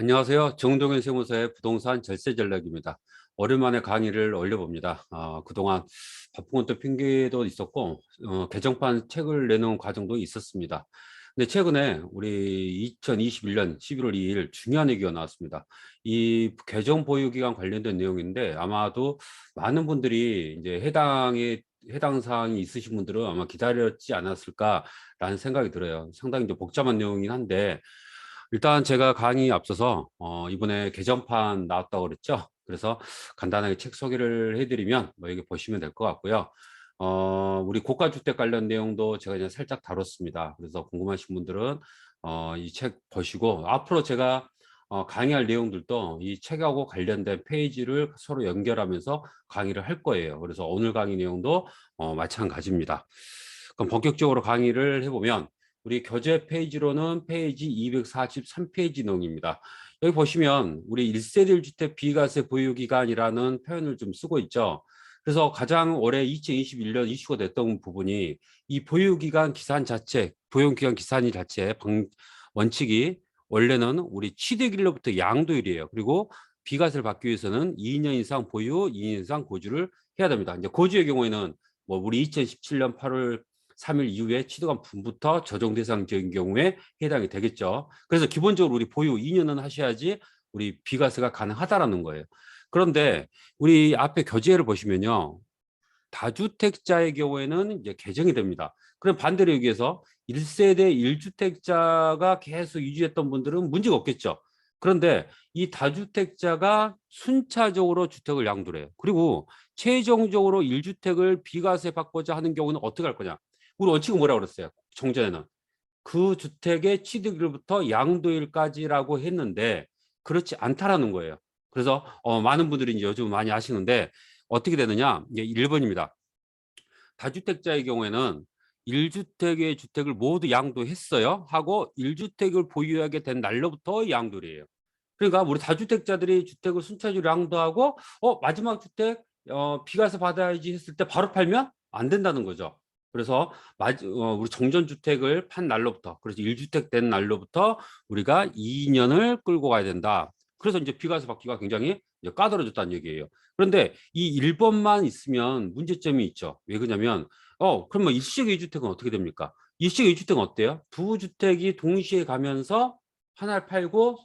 안녕하세요. 정동현 세무사의 부동산 절세 전략입니다. 오랜만에 강의를 올려봅니다. 그동안 바쁜 것도 핑계도 있었고, 개정판 책을 내놓은 과정도 있었습니다. 근데 최근에 우리 2021년 11월 2일 중요한 얘기가 나왔습니다. 이 개정 보유기간 관련된 내용인데 아마도 많은 분들이 이제 해당 사항이 있으신 분들은 아마 기다렸지 않았을까라는 생각이 들어요. 상당히 이제 복잡한 내용이긴 한데, 일단 제가 강의 앞서서 이번에 개정판 나왔다고 그랬죠. 그래서 간단하게 책 소개를 해드리면 뭐 여기 보시면 될 것 같고요. 우리 고가주택 관련 내용도 제가 이제 살짝 다뤘습니다. 그래서 궁금하신 분들은 이 책 보시고 앞으로 제가 강의할 내용들도 이 책하고 관련된 페이지를 서로 연결하면서 강의를 할 거예요. 그래서 오늘 강의 내용도 마찬가지입니다. 그럼 본격적으로 강의를 해보면 우리 교재 페이지로는 페이지 243페이지 내용입니다. 여기 보시면 우리 1세대 1주택 비과세 보유기간이라는 표현을 좀 쓰고 있죠. 그래서 가장 올해 2021년 이슈가 됐던 부분이 이 보유기간 기산 자체, 보유기간 기산 자체의 원칙이 원래는 우리 취득일로부터 양도일이에요. 그리고 비과세를 받기 위해서는 2년 이상 보유, 2년 이상 거주를 해야 됩니다. 이제 거주의 경우에는 뭐 우리 2017년 8월 3일 이후에 취득한 분부터 적용 대상적인 경우에 해당이 되겠죠. 그래서 기본적으로 우리 보유 2년은 하셔야지 우리 비과세가 가능하다라는 거예요. 그런데 우리 앞에 교재를 보시면요. 다주택자의 경우에는 이제 개정이 됩니다. 그럼 반대로 여기에서 1세대 1주택자가 계속 유지했던 분들은 문제가 없겠죠. 그런데 이 다주택자가 순차적으로 주택을 양도를 해요. 그리고 최종적으로 1주택을 비과세 받고자 하는 경우는 어떻게 할 거냐. 우리 원칙은 뭐라고 그랬어요? 종전에는. 그 주택의 취득일부터 양도일까지라고 했는데 그렇지 않다라는 거예요. 그래서 많은 분들이 이제 요즘 많이 아시는데 어떻게 되느냐? 이제 1번입니다. 다주택자의 경우에는 1주택의 주택을 모두 양도했어요 하고 1주택을 보유하게 된 날로부터 양도를 해요. 그러니까 우리 다주택자들이 주택을 순차적으로 양도하고 마지막 주택 비과세 받아야지 했을 때 바로 팔면 안 된다는 거죠. 그래서 우리 정전주택을 판 날로부터, 그래서 1주택 된 날로부터 우리가 2년을 끌고 가야 된다. 그래서 이제 비과세 받기가 굉장히 이제 까다로워졌다는 얘기예요. 그런데 이 1번만 있으면 문제점이 있죠. 왜 그러냐면 그럼 뭐 일시적 2주택은 어떻게 됩니까? 일시적 2주택은 어때요? 두 주택이 동시에 가면서 하나를 팔고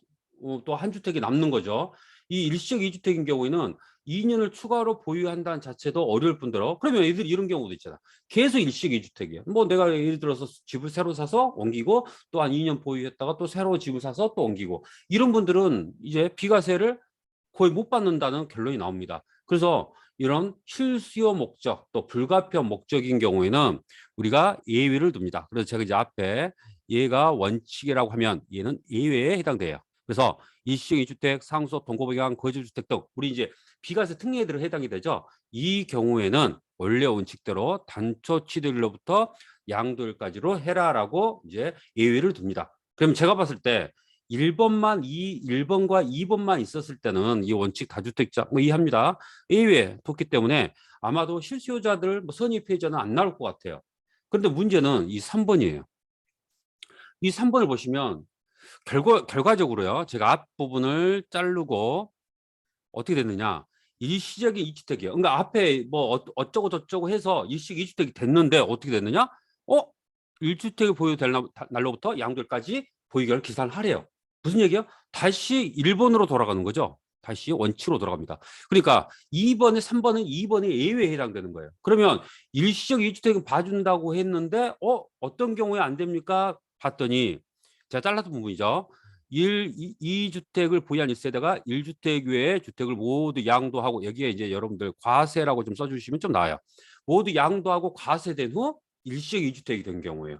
또 한 주택이 남는 거죠. 이 일시적 2주택인 경우에는 2년을 추가로 보유한다는 자체도 어려울 뿐더러, 그러면 애들 이런 경우도 있잖아. 계속 일시적 2주택이야. 뭐 내가 예를 들어서 집을 새로 사서 옮기고 또 한 2년 보유했다가 또 새로 집을 사서 또 옮기고, 이런 분들은 이제 비과세를 거의 못 받는다는 결론이 나옵니다. 그래서 이런 실수요 목적 또 불가피한 목적인 경우에는 우리가 예외를 둡니다. 그래서 제가 이제 앞에 얘가 원칙이라고 하면 얘는 예외에 해당돼요. 그래서 일시적 2주택, 상속, 동거부양, 거주주택 등 우리 이제 비과세 특례들을 해당이 되죠. 이 경우에는 원래 원칙대로 단초 취득일로부터 양도일까지로 해라라고 이제 예외를 둡니다. 그럼 제가 봤을 때 1번과 2번만 있었을 때는 이 원칙 다주택자 뭐 이해합니다. 예외 뒀기 때문에 아마도 실수요자들 뭐 선의 피해자는 안 나올 것 같아요. 그런데 문제는 이 3번이에요. 이 3번을 보시면 결과적으로요. 제가 앞부분을 자르고 어떻게 됐느냐. 일시적인 2주택이에요. 그러니까 앞에 뭐 어쩌고 저쩌고 해서 일시적 2주택이 됐는데 어떻게 됐느냐? 1주택이 보유될 날로부터 양도일까지 보유결 기산을 하래요. 무슨 얘기예요? 다시 1번으로 돌아가는 거죠. 다시 원칙으로 돌아갑니다. 그러니까 2번에 3번은 2번의 예외에 해당되는 거예요. 그러면 일시적 2주택은 봐준다고 했는데 어떤 경우에 안 됩니까? 봤더니 제가 잘랐던 부분이죠. 2주택을 보유한 1세대가 1주택 외에 주택을 모두 양도하고, 여기에 이제 여러분들 과세라고 좀 써주시면 좀 나아요. 모두 양도하고 과세된 후 일시적 2주택이 된 경우에요.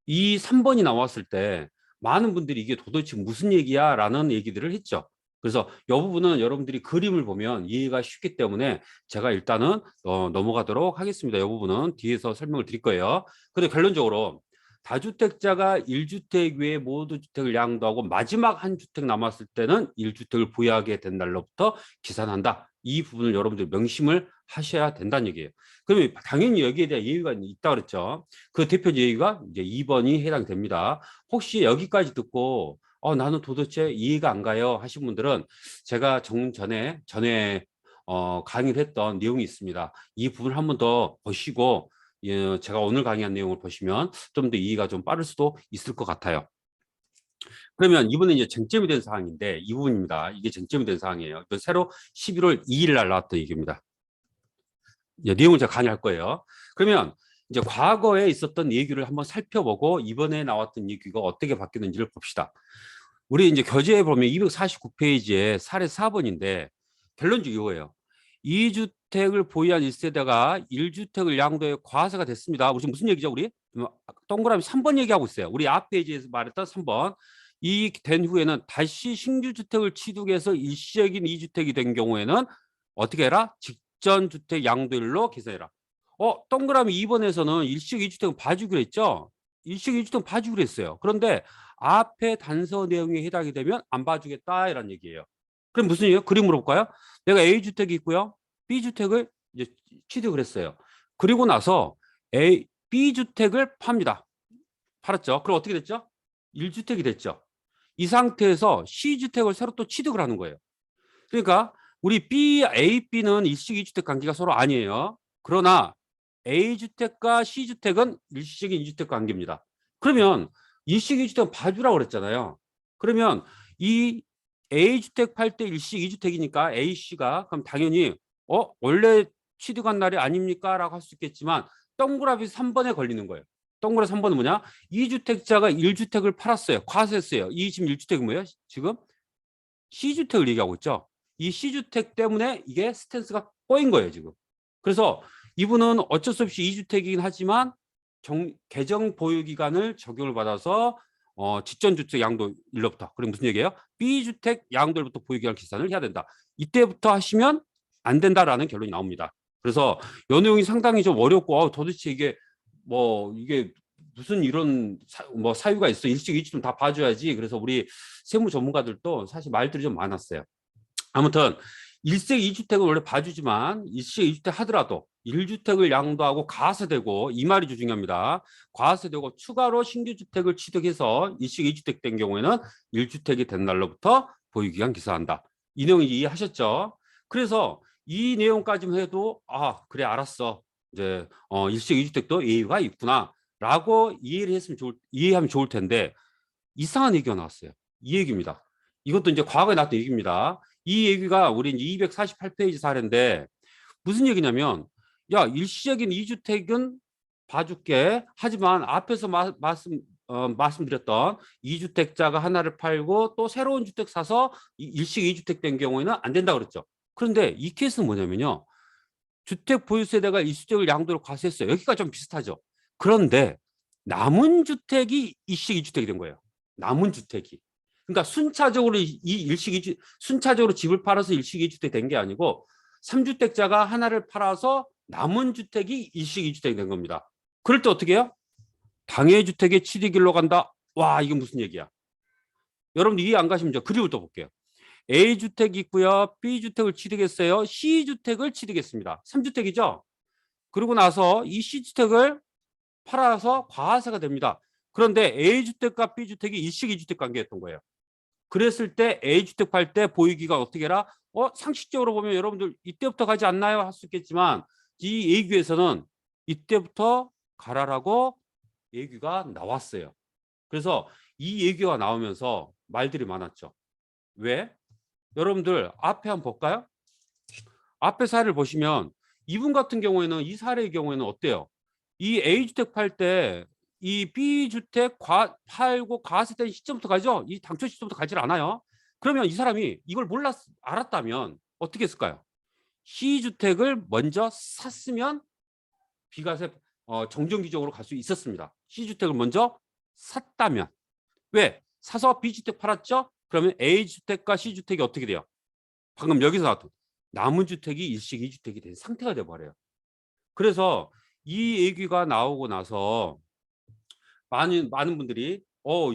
이 3번이 나왔을 때 많은 분들이 이게 도대체 무슨 얘기야 라는 얘기들을 했죠. 그래서 이 부분은 여러분들이 그림을 보면 이해가 쉽기 때문에 제가 일단은 넘어가도록 하겠습니다. 이 부분은 뒤에서 설명을 드릴 거예요. 근데 결론적으로 다주택자가 1주택 외에 모두 주택을 양도하고 마지막 한 주택 남았을 때는 1주택을 보유하게 된 날로부터 기산한다. 이 부분을 여러분들 명심을 하셔야 된다는 얘기예요. 그러면 당연히 여기에 대한 예의가 있다 그랬죠. 그 대표 예의가 이제 2번이 해당됩니다. 혹시 여기까지 듣고 나는 도대체 이해가 안 가요 하신 분들은 제가 전에 강의를 했던 내용이 있습니다. 이 부분을 한 번 더 보시고 제가 오늘 강의한 내용을 보시면 좀 더 이해가 좀 빠를 수도 있을 것 같아요. 그러면 이번에 이제 쟁점이 된 사항인데 이 부분입니다. 이게 쟁점이 된 사항이에요. 새로 11월 2일 날 나왔던 얘기입니다. 내용을 제가 강의할 거예요. 그러면 이제 과거에 있었던 얘기를 한번 살펴보고 이번에 나왔던 얘기가 어떻게 바뀌었는지를 봅시다. 우리 이제 교재에 보면 249페이지에 사례 4번인데 결론적으로 이거예요. 2주택을 보유한 1세대가 1주택을 양도해 과세가 됐습니다. 우리 지금 무슨 얘기죠, 우리? 동그라미 3번 얘기하고 있어요. 우리 앞 페이지에서 말했던 3번. 이 된 후에는 다시 신규주택을 취득해서 일시적인 2주택이 된 경우에는 어떻게 해라? 직전 주택 양도일로 계산해라. 동그라미 2번에서는 일시적 2주택은 봐주기로 했죠? 일시적 2주택은 봐주기로 했어요. 그런데 앞에 단서 내용에 해당이 되면 안 봐주겠다 이런 얘기예요. 그럼 무슨 얘기예요? 그림으로 볼까요? 내가 A주택이 있고요. B주택을 이제 취득을 했어요. 그리고 나서 B주택을 팝니다. 팔았죠. 그럼 어떻게 됐죠? 1주택이 됐죠. 이 상태에서 C주택을 새로 또 취득을 하는 거예요. 그러니까 우리 A, B는 일시적 2주택 관계가 서로 아니에요. 그러나 A주택과 C주택은 일시적인 2주택 관계입니다. 그러면 일시적 2주택은 봐주라고 그랬잖아요. 그러면 이 A주택 팔 때 일시적 2주택이니까 A씨가 그럼 당연히 원래 취득한 날이 아닙니까? 라고 할 수 있겠지만 동그라미 3번에 걸리는 거예요. 동그라미 3번은 뭐냐? 2주택자가 1주택을 팔았어요. 과세했어요. 이 지금 1주택이 뭐예요? 지금 C주택을 얘기하고 있죠. 이 C주택 때문에 이게 스탠스가 꼬인 거예요, 지금. 그래서 이분은 어쩔 수 없이 2주택이긴 하지만 개정 보유 기간을 적용을 받아서 직전주택 양도일로부터 그럼 무슨 얘기예요? B주택 양도일부터 보유 기간 계산을 해야 된다. 이때부터 하시면 안 된다라는 결론이 나옵니다. 그래서 이 내용이 상당히 좀 어렵고 도대체 이게 이게 무슨 이런 사유가 있어. 일식 이치 좀 다 봐줘야지. 그래서 우리 세무 전문가들도 사실 말들이 좀 많았어요. 아무튼 1세 2주택은 원래 봐주지만 1세 2주택 하더라도 1주택을 양도하고 과세되고 이 말이 중요합니다. 과세되고 추가로 신규 주택을 취득해서 1식 2주택 된 경우에는 1주택이 된 날로부터 보유기간 기사한다. 이 내용 이해하셨죠? 그래서 이 내용까지만 해도 그래 알았어. 이제 1식 2주택도 예의가 있구나 라고 이해하면 좋을 텐데 이상한 얘기가 나왔어요. 이 얘기입니다. 이것도 이제 과거에 나왔던 얘기입니다. 이 얘기가 우리 248페이지 사례인데 무슨 얘기냐면 일시적인 2주택은 봐줄게. 하지만 앞에서 말씀드렸던 2주택자가 하나를 팔고 또 새로운 주택 사서 일식 2주택 된 경우에는 안 된다 그랬죠. 그런데 이 케이스는 뭐냐면요. 주택 보유세대가 일시적을 양도로 과세했어요. 여기가 좀 비슷하죠. 그런데 남은 주택이 일식 2주택이 된 거예요. 남은 주택이. 그러니까 순차적으로 집을 팔아서 일식 2주택 된 게 아니고 3주택자가 하나를 팔아서 남은 주택이 일식 2주택이 된 겁니다. 그럴 때 어떻게 해요? 당해주택의 취득일로 간다. 와, 이게 무슨 얘기야? 여러분들 이해 안 가시면 저 그림을 또 볼게요. A주택이 있고요. B주택을 취득했어요. C주택을 취득했습니다. 3주택이죠? 그리고 나서 이 C주택을 팔아서 과세가 됩니다. 그런데 A주택과 B주택이 일식 2주택 관계였던 거예요. 그랬을 때 A주택 팔 때 보유기가 어떻게 해라? 상식적으로 보면 여러분들 이때부터 가지 않나요? 할 수 있겠지만 이 예규에서는 이때부터 가라라고 예규가 나왔어요. 그래서 이 예규가 나오면서 말들이 많았죠. 왜? 여러분들 앞에 한번 볼까요? 앞에 사례를 보시면 이분 같은 경우에는 이 사례의 경우에는 어때요? 이 A주택 팔 때 이 B주택 팔고 과세된 시점부터 가죠? 이 당초 시점부터 가지 않아요. 그러면 이 사람이 이걸 알았다면 어떻게 했을까요? C주택을 먼저 샀으면 비과세 정정기적으로 갈 수 있었습니다. C주택을 먼저 샀다면. 왜? 사서 B주택 팔았죠? 그러면 A주택과 C주택이 어떻게 돼요? 방금 여기서 나왔던 남은 주택이 일식 2주택이 된 상태가 돼버려요. 그래서 이 얘기가 나오고 나서 많은 분들이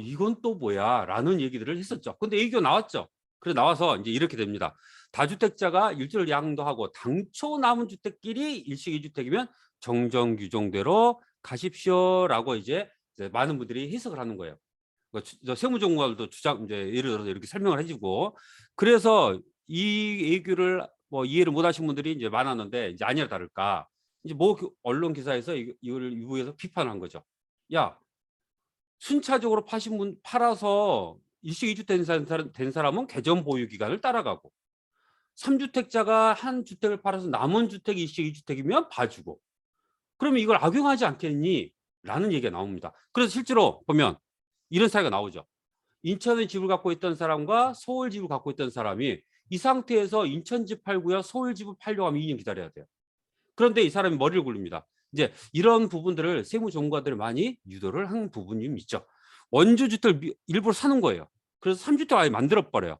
이건 또 뭐야 라는 얘기들을 했었죠. 근데 얘기가 나왔죠. 그래 나와서 이제 이렇게 됩니다. 다주택자가 일주를 양도하고 당초 남은 주택끼리 일식 2주택이면 정정 규정대로 가십시오라고 이제 많은 분들이 해석을 하는 거예요. 세무전문가들도 주장 이제 예를 들어서 이렇게 설명을 해주고 그래서 이 얘기를 뭐 이해를 못하신 분들이 이제 많았는데 이제 아니라 다를까 이제 뭐 언론 기사에서 이걸 일부에서 비판한 거죠. 야 순차적으로 팔아서 일시이주 된 사람은 개전 보유 기간을 따라가고 3주택자가 한 주택을 팔아서 남은 주택이 일시이주택이면 봐주고 그러면 이걸 악용하지 않겠니? 라는 얘기가 나옵니다. 그래서 실제로 보면 이런 사례가 나오죠. 인천에 집을 갖고 있던 사람과 서울 집을 갖고 있던 사람이 이 상태에서 인천 집 팔고요. 서울 집을 팔려고 하면 2년 기다려야 돼요. 그런데 이 사람이 머리를 굴립니다. 이제 이런 부분들을 세무 전문가들이 많이 유도를 한 부분이 있죠. 원주 주택을 일부러 사는 거예요. 그래서 3주택 아예 만들어 버려요.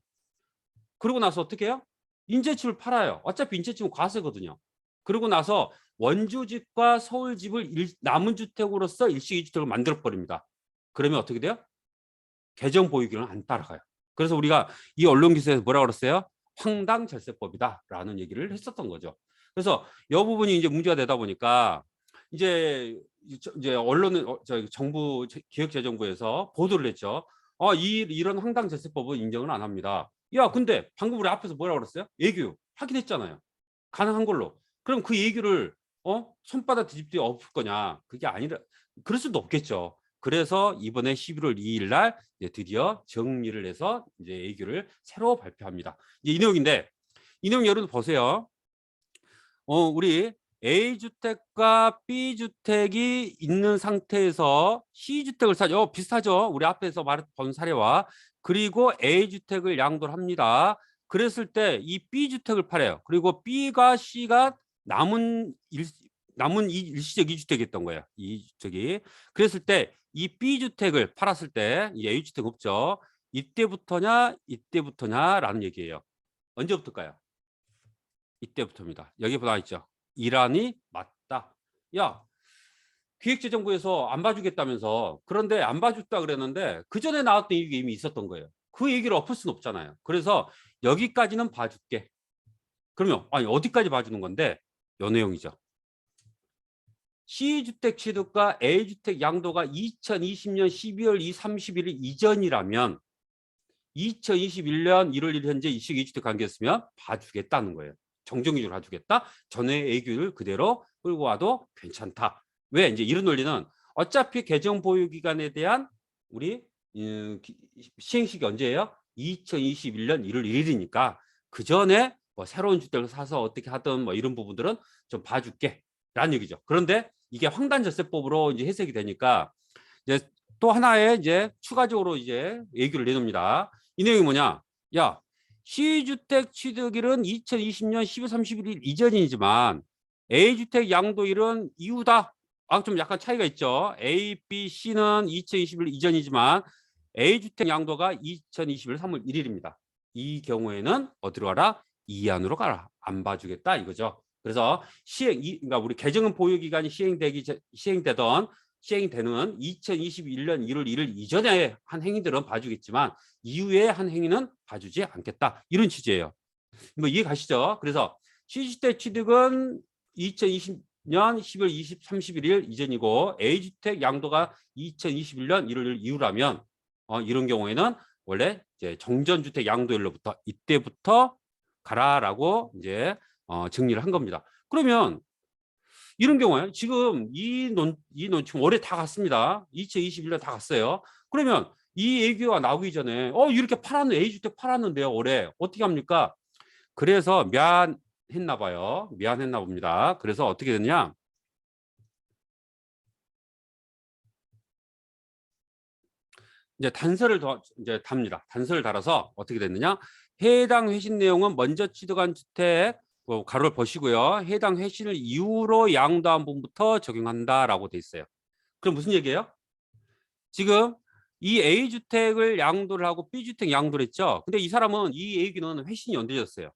그러고 나서 어떻게 해요? 인제집을 팔아요. 어차피 인제집은 과세거든요. 그러고 나서 원주집과 서울집을 남은 주택으로서 일시이주택을 만들어 버립니다. 그러면 어떻게 돼요? 개정 보유기는 안 따라가요. 그래서 우리가 이 언론 기사에서 뭐라고 그랬어요? 황당절세법이다라는 얘기를 했었던 거죠. 그래서 이 부분이 이제 문제가 되다 보니까 이제 언론은 저희 정부 기획재정부에서 보도를 했죠. 이런 황당절세법은 인정을 안 합니다. 야, 근데 방금 우리 앞에서 뭐라고 그랬어요? 예규 확인했잖아요. 가능한 걸로. 그럼 그 예규를 손바닥 뒤집기 없을 거냐? 그게 아니라 그럴 수도 없겠죠. 그래서 이번에 11월 2일 날 드디어 정리를 해서 이제 예규를 새로 발표합니다. 이제 이 내용인데 이 내용 여러분 보세요. 우리 A주택과 B주택이 있는 상태에서 C주택을 사죠. 비슷하죠. 우리 앞에서 말했던 사례와. 그리고 A주택을 양도를 합니다. 그랬을 때 이 B주택을 팔아요. 그리고 B가 C가 남은 일시적 2주택이었던 거예요. 이 주택이. 그랬을 때 이 B주택을 팔았을 때 이 A주택 없죠. 이때부터냐라는 얘기예요. 언제부터일까요? 이때부터입니다. 여기 나와 있죠. 이란이 맞다. 야, 기획재정부에서 안 봐주겠다면서 그런데 안 봐줬다 그랬는데 그 전에 나왔던 얘기가 이미 있었던 거예요. 그 얘기를 엎을 수는 없잖아요. 그래서 여기까지는 봐줄게. 그러면 아니 어디까지 봐주는 건데 요 내용이죠. C주택 취득과 A주택 양도가 2020년 12월 30일 이전이라면 2021년 1월 1일 현재 이식 2주택 관계였으면 봐주겠다는 거예요. 정정기준을 봐주겠다. 전에 A규를 그대로 끌고 와도 괜찮다. 왜? 이제 이런 논리는 어차피 개정 보유 기간에 대한 우리 시행식이 언제예요? 2021년 1월 1일이니까 그 전에 뭐 새로운 주택을 사서 어떻게 하든 뭐 이런 부분들은 좀 봐줄게 라는 얘기죠. 그런데 이게 황단절세법으로 이제 해석이 되니까 이제 또 하나의 이제 추가적으로 이제 얘기를 내놓습니다. 이 내용이 뭐냐? 야, C주택 취득일은 2020년 12월 31일 이전이지만 A주택 양도일은 이후다. 좀 약간 차이가 있죠. A, B, C는 2021 이전이지만 A주택 양도가 2021 3월 1일입니다. 이 경우에는 어디로 가라? 이 안으로 가라. 안 봐주겠다 이거죠. 그래서 그러니까 우리 개정은 보유 기간이 시행되는 2021년 1월 1일 이전에 한 행위들은 봐주겠지만 이후에 한 행위는 봐주지 않겠다. 이런 취지예요. 뭐 이해 가시죠? 그래서 C주택 취득은 2020년 10월 31일 이전이고 A주택 양도가 2021년 1월 1일 이후라면 이런 경우에는 원래 이제 정전주택 양도일로부터 이때부터 가라라고 이제 정리를 한 겁니다. 그러면 이런 경우에 지금 지금 올해 다 갔습니다. 2021년 다 갔어요. 그러면 이 얘기가 나오기 전에 이렇게 A주택 팔았는데요. 올해 어떻게 합니까? 그래서 미안했나 봐요. 미안했나 봅니다. 그래서 어떻게 됐냐? 이제 단서를 이제 답니다. 단서를 달아서 어떻게 됐느냐? 해당 회신 내용은 먼저 취득한 주택 가로를 보시고요. 해당 회신을 이후로 양도한 부분부터 적용한다라고 돼 있어요. 그럼 무슨 얘기예요? 지금 이 A주택을 양도를 하고 B주택 양도를 했죠. 근데 이 사람은 이 A기는 회신이 언제 졌어요?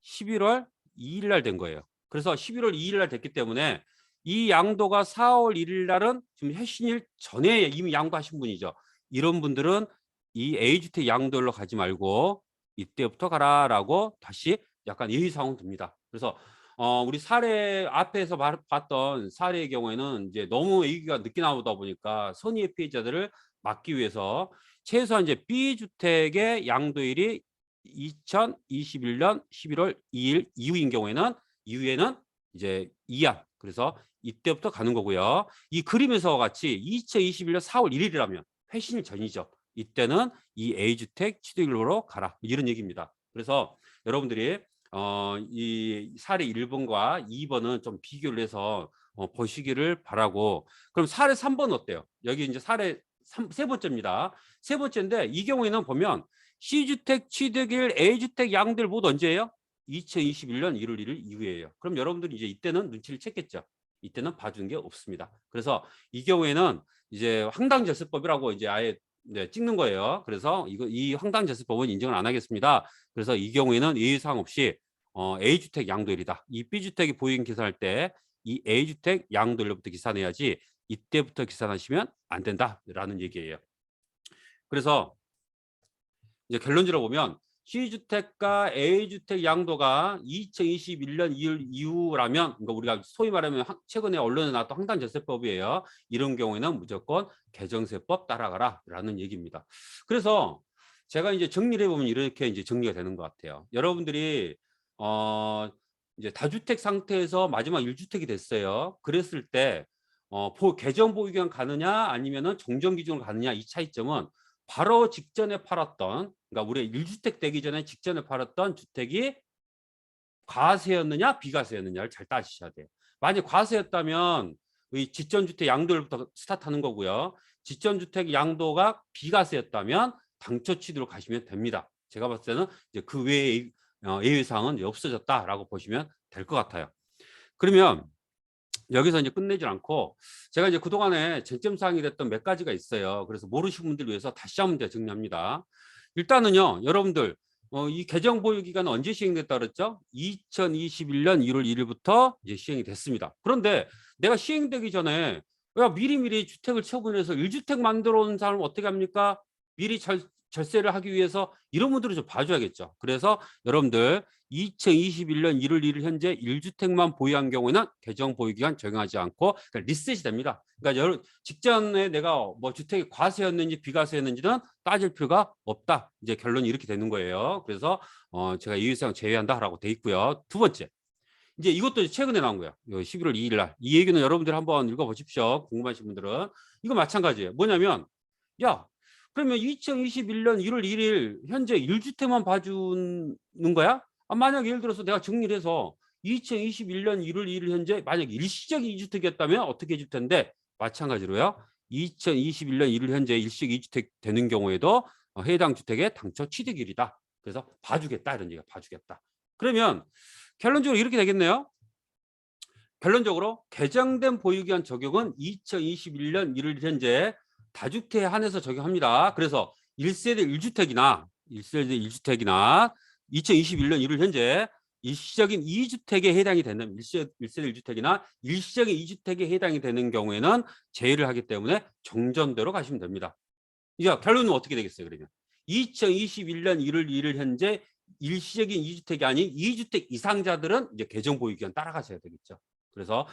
11월 2일 날 된 거예요. 그래서 11월 2일 날 됐기 때문에 이 양도가 4월 1일 날은 지금 회신일 전에 이미 양도하신 분이죠. 이런 분들은 이 A주택 양도로 가지 말고 이때부터 가라라고 다시 약간 예의사항 듭니다. 그래서 우리 사례 앞에서 봤던 사례의 경우에는 이제 너무 얘기가 늦게 나오다 보니까 선의의 피해자들을 막기 위해서 최소한 이제 B주택의 양도일이 2021년 11월 2일 이후인 경우에는 이후에는 이제 이안. 그래서 이때부터 가는 거고요. 이 그림에서 같이 2021년 4월 1일이라면 회신 전이죠. 이때는 이 A주택 취득일로로 가라. 이런 얘기입니다. 그래서 여러분들이 이 사례 1번과 2번은 좀 비교를 해서 보시기를 바라고. 그럼 사례 3번 어때요? 여기 이제 사례 세 번째입니다. 세 번째인데 이 경우에는 보면 C주택 취득일 A주택 양도일 모두 언제예요? 2021년 1월 1일 이후에요. 그럼 여러분들이 이제 이때는 눈치를 챘겠죠. 이때는 봐준 게 없습니다. 그래서 이 경우에는 이제 황당절세법이라고 이제 아예 찍는 거예요. 그래서 이 황당절세법은 인정을 안 하겠습니다. 그래서 이 경우에는 예외사항 없이 A주택 양도일이다. 이 B주택이 보유인 계산할 때 이 A주택 양도일로부터 계산해야지 이때부터 계산하시면 안 된다라는 얘기예요. 그래서 이제 결론적으로 보면 C주택과 A주택 양도가 2021년 2월 이후라면, 그러니까 우리가 소위 말하면 최근에 언론에 나왔던 황당절세법이에요. 이런 경우에는 무조건 개정세법 따라가라 라는 얘기입니다. 그래서 제가 이제 정리를 해보면 이렇게 이제 정리가 되는 것 같아요. 여러분들이 이제 다주택 상태에서 마지막 1주택이 됐어요. 그랬을 때 개정 보유기간 가느냐 아니면은 정정 기준으로 가느냐, 이 차이점은 바로 직전에 팔았던, 그러니까 우리 1주택 되기 전에 직전에 팔았던 주택이 과세였느냐 비과세였느냐를 잘 따지셔야 돼요. 만약 과세였다면 이 직전주택 양도일부터 스타트하는 거고요. 직전주택 양도가 비과세였다면 당초 취득으로 가시면 됩니다. 제가 봤을 때는 이제 그 외의 예외사항은 없어졌다라고 보시면 될 것 같아요. 그러면 여기서 이제 끝내지 않고 제가 이제 그동안에 쟁점 사항이 됐던 몇 가지가 있어요. 그래서 모르시는 분들 위해서 다시 한번 정리합니다. 일단은요, 여러분들 이 개정 보유 기간은 언제 시행됐다 그랬죠? 2021년 1월 1일부터 이제 시행이 됐습니다. 그런데 내가 시행되기 전에 미리미리 주택을 처분해서 1주택 만들어 온 사람은 어떻게 합니까? 미리 절세를 하기 위해서 이런 분들을 좀 봐줘야겠죠. 그래서 여러분들 2021년 1월 1일 현재 1주택만 보유한 경우에는 개정 보유기간 적용하지 않고 그러니까 리셋이 됩니다. 그러니까 직전에 내가 뭐 주택이 과세였는지 비과세였는지는 따질 필요가 없다. 이제 결론이 이렇게 되는 거예요. 그래서 제가 이유사항 제외한다라고 돼 있고요. 두 번째, 이제 이것도 최근에 나온 거예요. 11월 2일 날. 이 얘기는 여러분들 한번 읽어보십시오. 궁금하신 분들은. 이거 마찬가지예요. 뭐냐면 야, 그러면 2021년 1월 1일 현재 1주택만 봐주는 거야? 만약 예를 들어서 내가 정리를 해서 2021년 1월 1일 현재 만약 일시적인 2주택이었다면 어떻게 해줄 텐데, 마찬가지로요. 2021년 1일 현재 일시적 2주택 되는 경우에도 해당 주택의 당초 취득일이다. 그래서 봐주겠다 이런 얘기가 봐주겠다. 그러면 결론적으로 이렇게 되겠네요. 결론적으로 개정된 보유기한 적용은 2021년 1월 현재 다주택에 한해서 적용합니다. 그래서 1세대 1주택이나 2021년 1월 현재 일시적인 2주택에 해당이 되는 1세대 1주택이나 일시적인 2주택에 해당이 되는 경우에는 제외를 하기 때문에 정전대로 가시면 됩니다. 이제 결론은 어떻게 되겠어요? 그러면 2021년 1월 1일 현재 일시적인 2주택이 아닌 2주택 이상자들은 이제 개정 보유기간 따라가셔야 되겠죠. 그래서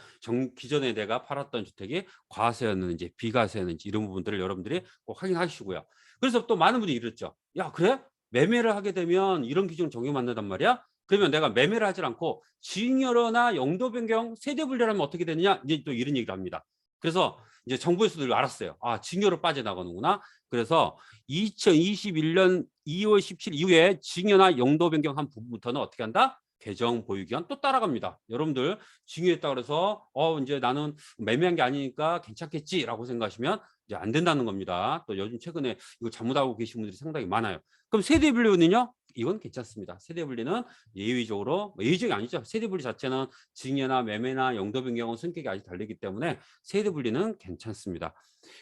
기존에 내가 팔았던 주택이 과세였는지 비과세였는지 이런 부분들을 여러분들이 꼭 확인하시고요. 그래서 또 많은 분들이 이랬죠. 야, 그래? 매매를 하게 되면 이런 기준 적용받는단 말이야? 그러면 내가 매매를 하지 않고 증여나 용도 변경, 세대 분리를 하면 어떻게 되느냐? 이제 또 이런 얘기를 합니다. 그래서 이제 정부에서도 알았어요. 증여로 빠져나가는구나. 그래서 2021년 2월 17일 이후에 증여나 용도 변경한 부분부터는 어떻게 한다? 개정 보유기간 또 따라갑니다. 여러분들 증여했다 그래서 이제 나는 매매한 게 아니니까 괜찮겠지라고 생각하시면 이제 안 된다는 겁니다. 또 요즘 최근에 이거 잘못하고 계신 분들이 상당히 많아요. 그럼 세대 분리는요? 이건 괜찮습니다. 세대 분리는 예외적으로, 예외적이 아니죠. 세대 분리 자체는 증여나 매매나 용도 변경은 성격이 아주 다르기 때문에 세대 분리는 괜찮습니다.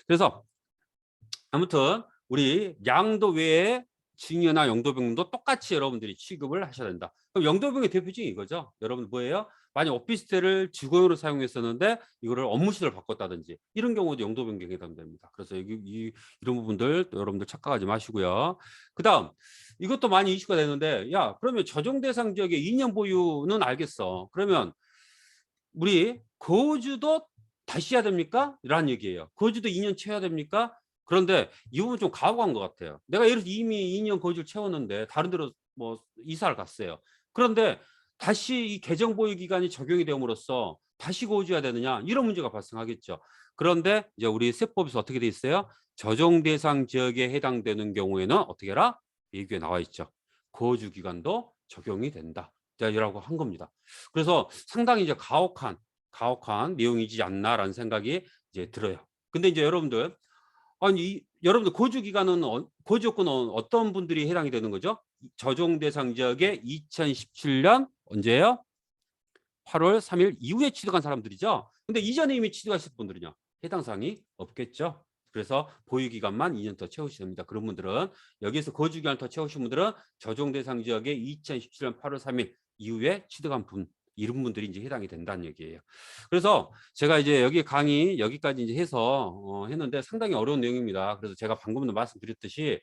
그래서 아무튼 우리 양도 외에 증여나 용도 변경도 똑같이 여러분들이 취급을 하셔야 된다. 그럼 용도 변경의 대표적인 이거죠. 여러분 뭐예요? 만약 오피스텔을 주거용으로 사용했었는데 이거를 업무시설을 바꿨다든지 이런 경우도 용도 변경에 해당됩니다. 그래서 이런 부분들 여러분들 착각하지 마시고요. 그다음 이것도 많이 이슈가 되는데, 야, 그러면 적용 대상 지역의 2년 보유는 알겠어. 그러면 우리 거주도 다시 해야 됩니까? 라는 얘기예요. 거주도 2년 채워야 됩니까? 그런데 이 부분 좀 가혹한 것 같아요. 내가 예를 들어서 이미 2년 거주를 채웠는데 다른 데로 뭐 이사를 갔어요. 그런데 다시 이 개정 보유 기간이 적용이 됨으로써 다시 거주해야 되느냐 이런 문제가 발생하겠죠. 그런데 이제 우리 세법에서 어떻게 돼 있어요? 적용 대상 지역에 해당되는 경우에는 어떻게 해라? 여기에 나와 있죠. 거주 기간도 적용이 된다. 자, 이라고 한 겁니다. 그래서 상당히 이제 가혹한 내용이지 않나라는 생각이 이제 들어요. 근데 이제 여러분들 아니 여러분들 거주 기간은 거주 요건은 어떤 분들이 해당이 되는 거죠? 적용 대상 지역에 2017년 언제예요? 8월 3일 이후에 취득한 사람들이죠. 근데 이전에 이미 취득하실 분들은요. 해당 사항이 없겠죠. 그래서 보유 기간만 2년 더 채우시면 됩니다. 그런 분들은 여기에서 거주 기간을 더 채우신 분들은 적용 대상 지역에 2017년 8월 3일 이후에 취득한 분 이런 분들이 이제 해당이 된다는 얘기예요. 그래서 제가 이제 여기 강의 여기까지 이제 해서 했는데 상당히 어려운 내용입니다. 그래서 제가 방금도 말씀드렸듯이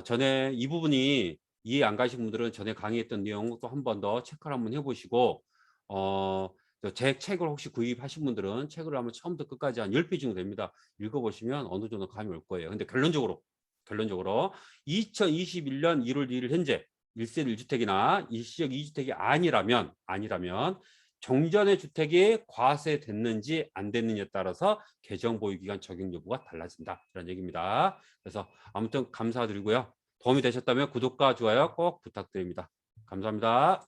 전에 이 부분이 이해 안 가신 분들은 전에 강의했던 내용도 한 번 더 체크를 한번 해보시고 제 책을 혹시 구입하신 분들은 책을 한번 처음부터 끝까지 한 10ペー지 정도 됩니다. 읽어보시면 어느 정도 감이 올 거예요. 근데 결론적으로 2021년 1월 1일 현재 1세대 1주택이나 일시적 2주택이 아니라면 종전의 주택이 과세됐는지 안 됐느냐에 따라서 개정 보유기간 적용 여부가 달라진다. 이런 얘기입니다. 그래서 아무튼 감사드리고요. 도움이 되셨다면 구독과 좋아요 꼭 부탁드립니다. 감사합니다.